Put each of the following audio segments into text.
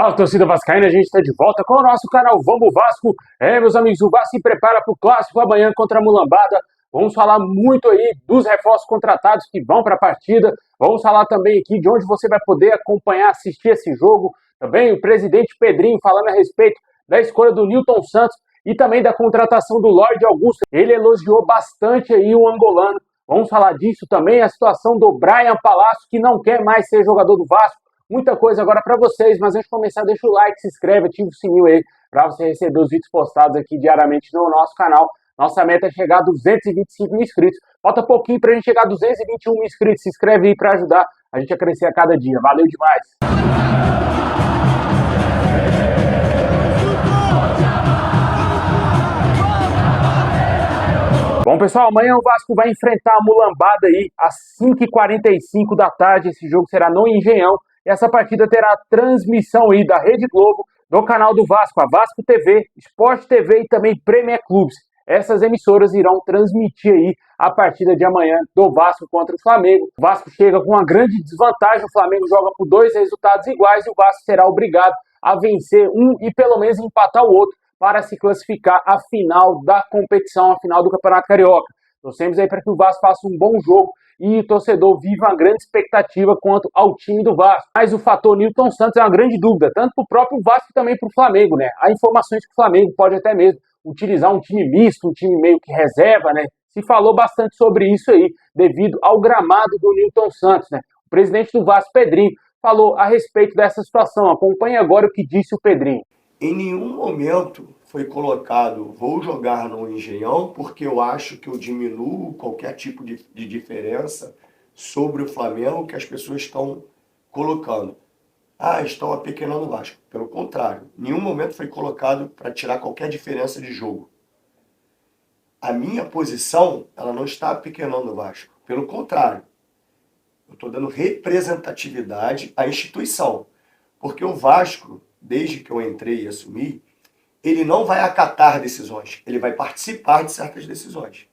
Fala, torcida vascaína, a gente está de volta com o nosso canal Vamos Vasco. Meus amigos, o Vasco se prepara para o clássico amanhã contra a Mulambada. Vamos falar muito aí dos reforços contratados que vão para a partida. Vamos falar também aqui de onde você vai poder acompanhar, assistir esse jogo. Também o presidente Pedrinho falando a respeito da escolha do Nilton Santos e também da contratação do Lorde Augusto. Ele elogiou bastante aí o angolano. Vamos falar disso também, a situação do Brian Palácio, que não quer mais ser jogador do Vasco. Muita coisa agora para vocês, mas antes de começar, deixa o like, se inscreve, ativa o sininho aí para você receber os vídeos postados aqui diariamente no nosso canal. Nossa meta é chegar a 225 mil inscritos. Falta pouquinho para a gente chegar a 221 mil inscritos. Se inscreve aí para ajudar a gente a crescer a cada dia. Valeu demais! Bom, pessoal, amanhã o Vasco vai enfrentar a Mulambada aí às 5h45 da tarde. Esse jogo será no Engenhão. E essa partida terá transmissão aí da Rede Globo, do canal do Vasco, a Vasco TV, Sport TV e também Premier Clubes. Essas emissoras irão transmitir aí a partida de amanhã do Vasco contra o Flamengo. O Vasco chega com uma grande desvantagem, o Flamengo joga por 2 resultados iguais e o Vasco será obrigado a vencer um e pelo menos empatar o outro para se classificar à final da competição, à final do Campeonato Carioca. Torcemos aí para que o Vasco faça um bom jogo e o torcedor vive uma grande expectativa quanto ao time do Vasco. Mas o fator Nilton Santos é uma grande dúvida, tanto para o próprio Vasco e também para o Flamengo, né? Há informações que o Flamengo pode até mesmo utilizar um time misto, um time meio que reserva, né? Se falou bastante sobre isso aí, devido ao gramado do Nilton Santos, né? O presidente do Vasco, Pedrinho, falou a respeito dessa situação. Acompanhe agora o que disse o Pedrinho. Em nenhum momento foi colocado, vou jogar no Engenhão, porque eu acho que eu diminuo qualquer tipo de diferença sobre o Flamengo que as pessoas estão colocando. Estão apequenando o Vasco. Pelo contrário, em nenhum momento foi colocado para tirar qualquer diferença de jogo. A minha posição, ela não está apequenando o Vasco. Pelo contrário, eu estou dando representatividade à instituição. Porque o Vasco, desde que eu entrei e assumi, ele não vai acatar decisões, ele vai participar de certas decisões.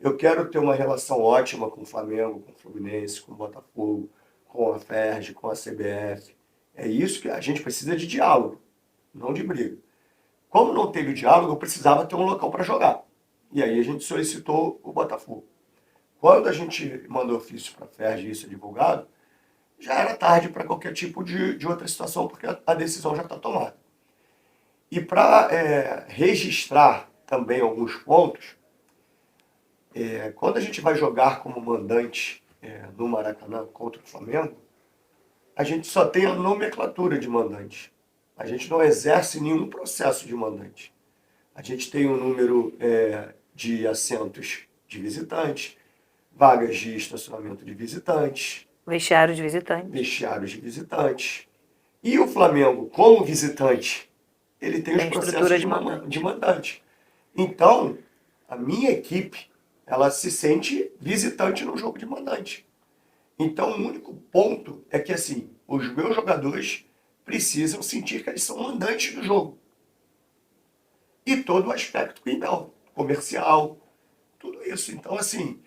Eu quero ter uma relação ótima com o Flamengo, com o Fluminense, com o Botafogo, com a FERJ, com a CBF. É isso que a gente precisa de diálogo, não de briga. Como não teve diálogo, eu precisava ter um local para jogar. E aí a gente solicitou o Botafogo. Quando a gente mandou ofício para a FERJ e isso é divulgado, já era tarde para qualquer tipo de outra situação, porque a decisão já está tomada. E para registrar também alguns pontos, quando a gente vai jogar como mandante no Maracanã contra o Flamengo, a gente só tem a nomenclatura de mandante. A gente não exerce nenhum processo de mandante. A gente tem um número de assentos de visitantes, vagas de estacionamento de visitantes, vestiário de visitantes. Vestiários de visitantes. E o Flamengo, como visitante, ele tem os processos de mandante. Então, a minha equipe, ela se sente visitante no jogo de mandante. Então, o único ponto é que, assim, os meus jogadores precisam sentir que eles são mandantes do jogo. E todo o aspecto comercial, tudo isso. Então, assim,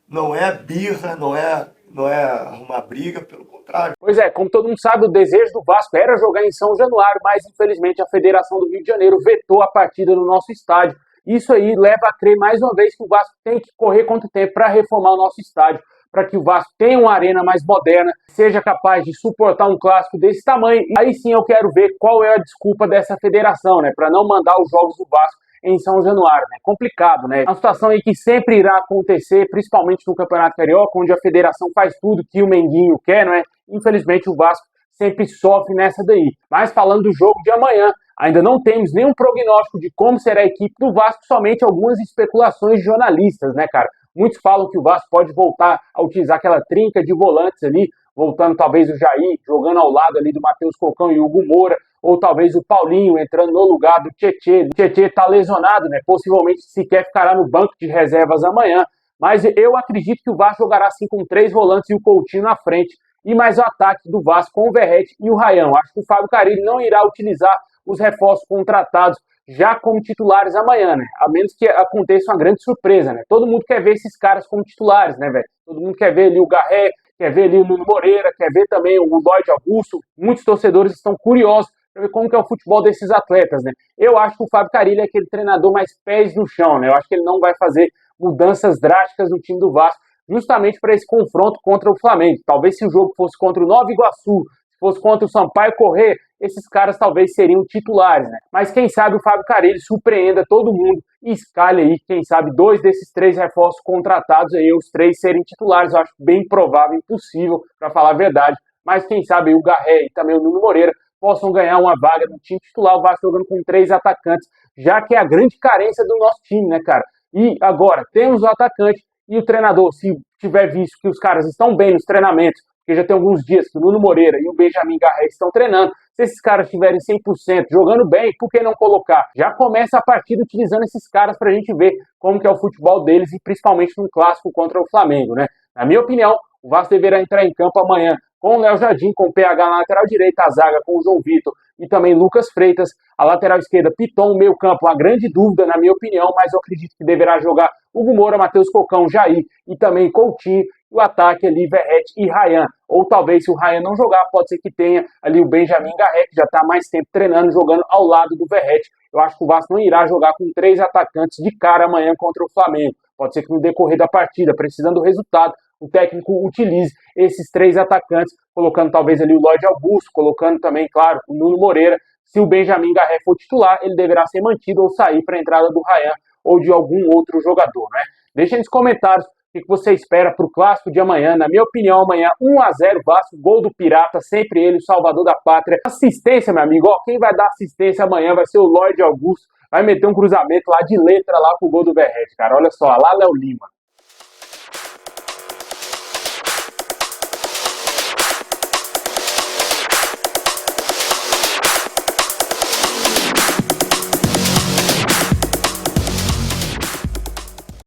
não é birra, não é arrumar briga, pelo contrário. Pois é, como todo mundo sabe, o desejo do Vasco era jogar em São Januário, mas infelizmente a Federação do Rio de Janeiro vetou a partida no nosso estádio. Isso aí leva a crer mais uma vez que o Vasco tem que correr contra o tempo para reformar o nosso estádio, para que o Vasco tenha uma arena mais moderna, seja capaz de suportar um clássico desse tamanho. E aí sim eu quero ver qual é a desculpa dessa federação, né, para não mandar os jogos do Vasco em São Januário, né? Complicado, né? É uma situação aí que sempre irá acontecer, principalmente no Campeonato Carioca, onde a federação faz tudo que o Menguinho quer, não é? Infelizmente o Vasco sempre sofre nessa daí. Mas falando do jogo de amanhã, ainda não temos nenhum prognóstico de como será a equipe do Vasco, somente algumas especulações de jornalistas, né, cara? Muitos falam que o Vasco pode voltar a utilizar aquela trinca de volantes ali, voltando talvez o Jair, jogando ao lado ali do Matheus Cocão e Hugo Moura, ou talvez o Paulinho entrando no lugar do Tietê. O Tietê está lesionado, né? Possivelmente sequer ficará no banco de reservas amanhã. Mas eu acredito que o Vasco jogará assim com 3 volantes e o Coutinho na frente. E mais o ataque do Vasco com o Verratti e o Rayão. Acho que o Fábio Carille não irá utilizar os reforços contratados já como titulares amanhã, né? A menos que aconteça uma grande surpresa, né? Todo mundo quer ver esses caras como titulares, né, velho? Todo mundo quer ver ali o Garré, quer ver ali o Nuno Moreira, quer ver também o Lorde Augusto. Muitos torcedores estão curiosos para ver como que é o futebol desses atletas, né? Eu acho que o Fábio Carille é aquele treinador mais pés no chão, né? Eu acho que ele não vai fazer mudanças drásticas no time do Vasco, justamente para esse confronto contra o Flamengo. Talvez se o jogo fosse contra o Nova Iguaçu, se fosse contra o Sampaio Corrêa, esses caras talvez seriam titulares, né? Mas quem sabe o Fábio Carille surpreenda todo mundo e escalhe aí, quem sabe, 2 desses 3 reforços contratados aí, os 3 serem titulares. Eu acho bem provável, impossível, para falar a verdade. Mas quem sabe o Garré e também o Nuno Moreira possam ganhar uma vaga no time titular, o Vasco jogando com 3 atacantes, já que é a grande carência do nosso time, né, cara? E agora, temos o atacante e o treinador, se tiver visto que os caras estão bem nos treinamentos, porque já tem alguns dias que o Nuno Moreira e o Benjamin Garré estão treinando, se esses caras estiverem 100% jogando bem, por que não colocar? Já começa a partida utilizando esses caras pra gente ver como que é o futebol deles e principalmente no clássico contra o Flamengo, né? Na minha opinião, o Vasco deverá entrar em campo amanhã com o Léo Jardim, com o PH na lateral direita, a zaga com o João Vitor e também Lucas Freitas, a lateral esquerda, Piton, o meio campo, uma grande dúvida na minha opinião, mas eu acredito que deverá jogar Hugo Moura, Matheus Cocão, Jair e também Coutinho, o ataque ali, Verratti e Ryan. Ou talvez, se o Ryan não jogar, pode ser que tenha ali o Benjamin Garré, que já está há mais tempo treinando, jogando ao lado do Verratti. Eu acho que o Vasco não irá jogar com 3 atacantes de cara amanhã contra o Flamengo. Pode ser que no decorrer da partida, precisando do resultado, o técnico utilize esses 3 atacantes, colocando talvez ali o Lloyd Augusto, colocando também, claro, o Nuno Moreira. Se o Benjamin Garré for titular, ele deverá ser mantido ou sair para a entrada do Ryan ou de algum outro jogador, né? Deixa nos comentários o que você espera para o clássico de amanhã. Na minha opinião, amanhã 1-0 Vasco, gol do Pirata, sempre ele, o salvador da pátria. Assistência, meu amigo, ó, quem vai dar assistência amanhã vai ser o Lloyd Augusto, vai meter um cruzamento lá de letra lá pro gol do Verratti, cara. Olha só, lá Léo Lima.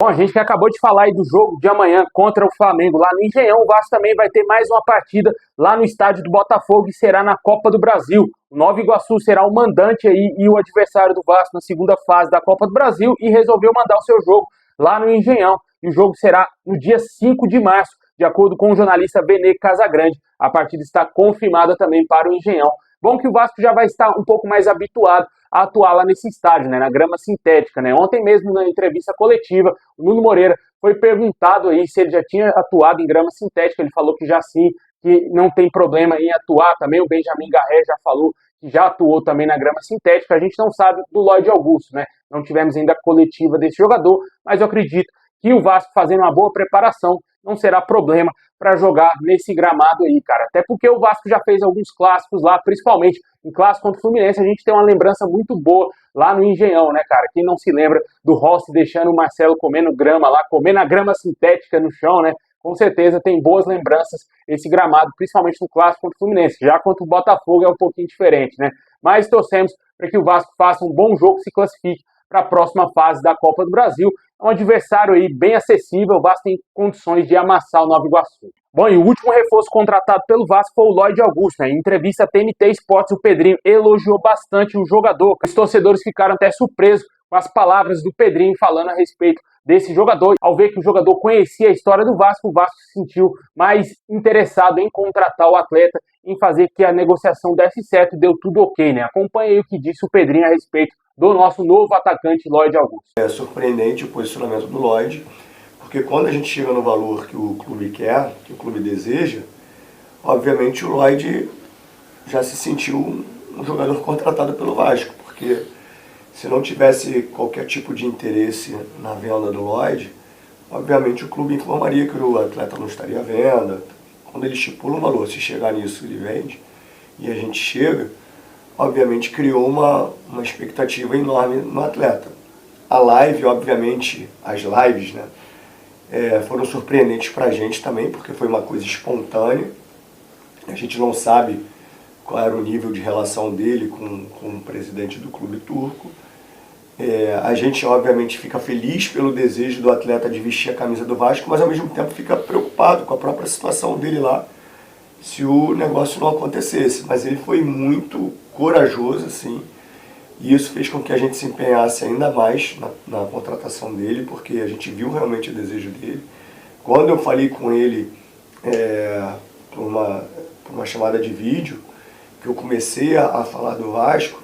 Bom, a gente que acabou de falar aí do jogo de amanhã contra o Flamengo lá no Engenhão, o Vasco também vai ter mais uma partida lá no estádio do Botafogo e será na Copa do Brasil. O Nova Iguaçu será o mandante aí e o adversário do Vasco na segunda fase da Copa do Brasil e resolveu mandar o seu jogo lá no Engenhão. E o jogo será no dia 5 de março, de acordo com o jornalista Benê Casagrande. A partida está confirmada também para o Engenhão. Bom que o Vasco já vai estar um pouco mais habituado a atuar lá nesse estádio, né, na grama sintética, né? Ontem mesmo, na entrevista coletiva, o Nuno Moreira foi perguntado aí se ele já tinha atuado em grama sintética. Ele falou que já sim, que não tem problema em atuar. Também o Benjamin Garré já falou que já atuou também na grama sintética. A gente não sabe do Lloyd Augusto, né? Não tivemos ainda a coletiva desse jogador, mas eu acredito que o Vasco, fazendo uma boa preparação, não será problema para jogar nesse gramado aí, cara. Até porque o Vasco já fez alguns clássicos lá, principalmente em clássico contra o Fluminense. A gente tem uma lembrança muito boa lá no Engenhão, né, cara? Quem não se lembra do Rossi deixando o Marcelo comendo grama lá, comendo a grama sintética no chão, né? Com certeza tem boas lembranças esse gramado, principalmente no clássico contra o Fluminense. Já contra o Botafogo é um pouquinho diferente, né? Mas torcemos para que o Vasco faça um bom jogo e se classifique para a próxima fase da Copa do Brasil. É um adversário aí bem acessível, o Vasco tem condições de amassar o Nova Iguaçu. Bom, e o último reforço contratado pelo Vasco foi o Lloyd Augusto, né? Em entrevista à TNT Sports, o Pedrinho elogiou bastante o jogador. Os torcedores ficaram até surpresos com as palavras do Pedrinho falando a respeito desse jogador. Ao ver que o jogador conhecia a história do Vasco, o Vasco se sentiu mais interessado em contratar o atleta, em fazer que a negociação desse certo, deu tudo ok, né? Acompanhe aí o que disse o Pedrinho a respeito do nosso novo atacante Lloyd Augusto. É surpreendente o posicionamento do Lloyd, porque quando a gente chega no valor que o clube quer, que o clube deseja, obviamente o Lloyd já se sentiu um jogador contratado pelo Vasco, porque se não tivesse qualquer tipo de interesse na venda do Lloyd, obviamente o clube informaria que o atleta não estaria à venda. Quando ele estipula um valor, se chegar nisso ele vende, e a gente chega, obviamente criou uma expectativa enorme no atleta. A live, obviamente, as lives, né, foram surpreendentes para a gente também, porque foi uma coisa espontânea. A gente não sabe qual era o nível de relação dele com o presidente do clube turco. A gente, obviamente, fica feliz pelo desejo do atleta de vestir a camisa do Vasco, mas ao mesmo tempo fica preocupado com a própria situação dele lá, se o negócio não acontecesse. Mas ele foi muito corajoso, assim, e isso fez com que a gente se empenhasse ainda mais na contratação dele, porque a gente viu realmente o desejo dele. Quando eu falei com ele por uma chamada de vídeo, que eu comecei a falar do Vasco,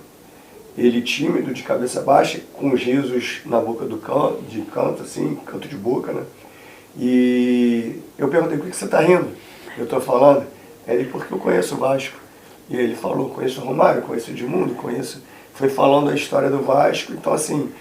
ele tímido, de cabeça baixa, com os risos na boca de canto, assim, canto de boca, né? E eu perguntei, por que você está rindo? Eu estou falando. Ele, porque eu conheço o Vasco. E ele falou, conheço o Romário, conheço o Edmundo, conheço... Foi falando a história do Vasco, então assim,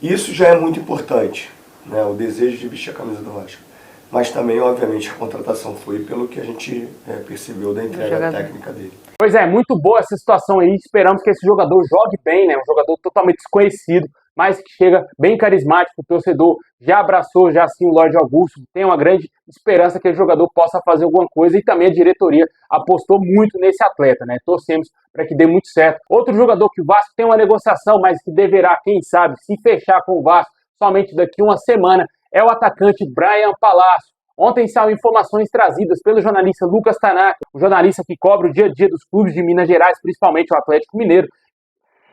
isso já é muito importante, né? O desejo de vestir a camisa do Vasco. Mas também, obviamente, a contratação foi pelo que a gente percebeu da entrega técnica dele. Pois é, muito boa essa situação aí. Esperamos que esse jogador jogue bem, né? Um jogador totalmente desconhecido, mas que chega bem carismático. O torcedor já abraçou, já sim, o Lorde Augusto. Tem uma grande esperança que o jogador possa fazer alguma coisa e também a diretoria apostou muito nesse atleta, né? Torcemos para que dê muito certo. Outro jogador que o Vasco tem uma negociação, mas que deverá, quem sabe, se fechar com o Vasco somente daqui uma semana, é o atacante Bryan Palácio. Ontem saíram informações trazidas pelo jornalista Lucas Tanaka, o jornalista que cobre o dia a dia dos clubes de Minas Gerais, principalmente o Atlético Mineiro.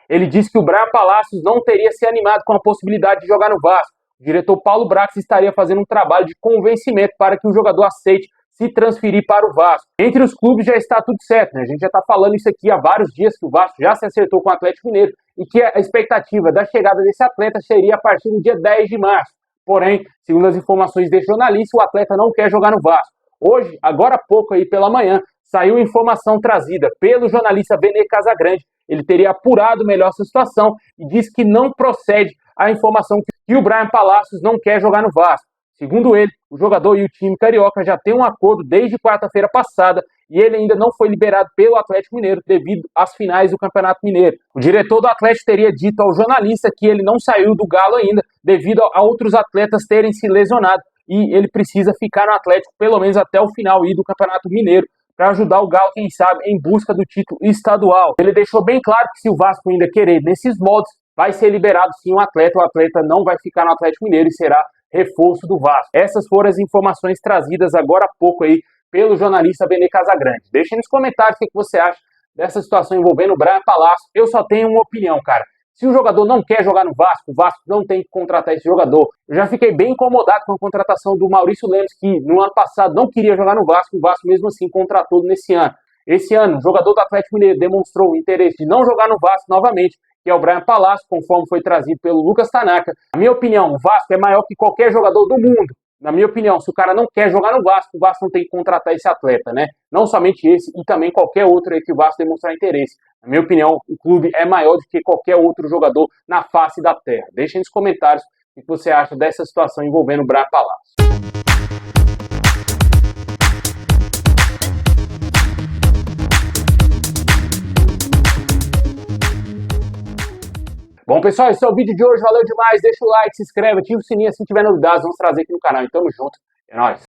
Ele disse que o Bryan Palácio não teria se animado com a possibilidade de jogar no Vasco. O diretor Paulo Brax estaria fazendo um trabalho de convencimento para que o jogador aceite se transferir para o Vasco. Entre os clubes já está tudo certo, né? A gente já está falando isso aqui há vários dias, que o Vasco já se acertou com o Atlético Mineiro e que a expectativa da chegada desse atleta seria a partir do dia 10 de março. Porém, segundo as informações desse jornalista, o atleta não quer jogar no Vasco. Hoje, agora há pouco aí pela manhã, saiu informação trazida pelo jornalista Vene Casagrande. Ele teria apurado melhor essa situação e disse que não procede a informação que o Bryan Palácios não quer jogar no Vasco. Segundo ele, o jogador e o time carioca já têm um acordo desde quarta-feira passada e ele ainda não foi liberado pelo Atlético Mineiro devido às finais do Campeonato Mineiro. O diretor do Atlético teria dito ao jornalista que ele não saiu do Galo ainda devido a outros atletas terem se lesionado e ele precisa ficar no Atlético pelo menos até o final do Campeonato Mineiro para ajudar o Galo, quem sabe, em busca do título estadual. Ele deixou bem claro que se o Vasco ainda querer nesses moldes, vai ser liberado sim o atleta não vai ficar no Atlético Mineiro e será reforço do Vasco. Essas foram as informações trazidas agora há pouco aí pelo jornalista Vene Casagrande. Deixe nos comentários o que você acha dessa situação envolvendo o Bryan Palácio. Eu só tenho uma opinião, cara. Se o jogador não quer jogar no Vasco, o Vasco não tem que contratar esse jogador. Eu já fiquei bem incomodado com a contratação do Maurício Lemos, que no ano passado não queria jogar no Vasco, o Vasco mesmo assim contratou nesse ano. Esse ano, o jogador do Atlético Mineiro demonstrou o interesse de não jogar no Vasco novamente, que é o Bryan Palácio, conforme foi trazido pelo Lucas Tanaka. Na minha opinião, o Vasco é maior que qualquer jogador do mundo. Na minha opinião, se o cara não quer jogar no Vasco, o Vasco não tem que contratar esse atleta, né? Não somente esse, e também qualquer outro aí que o Vasco demonstrar interesse. Na minha opinião, o clube é maior do que qualquer outro jogador na face da terra. Deixem nos comentários o que você acha dessa situação envolvendo o Bryan Palácio. Bom, pessoal, esse é o vídeo de hoje. Valeu demais. Deixa o like, se inscreve, ativa o sininho assim que tiver novidades. Vamos trazer aqui no canal. E tamo junto. É nóis.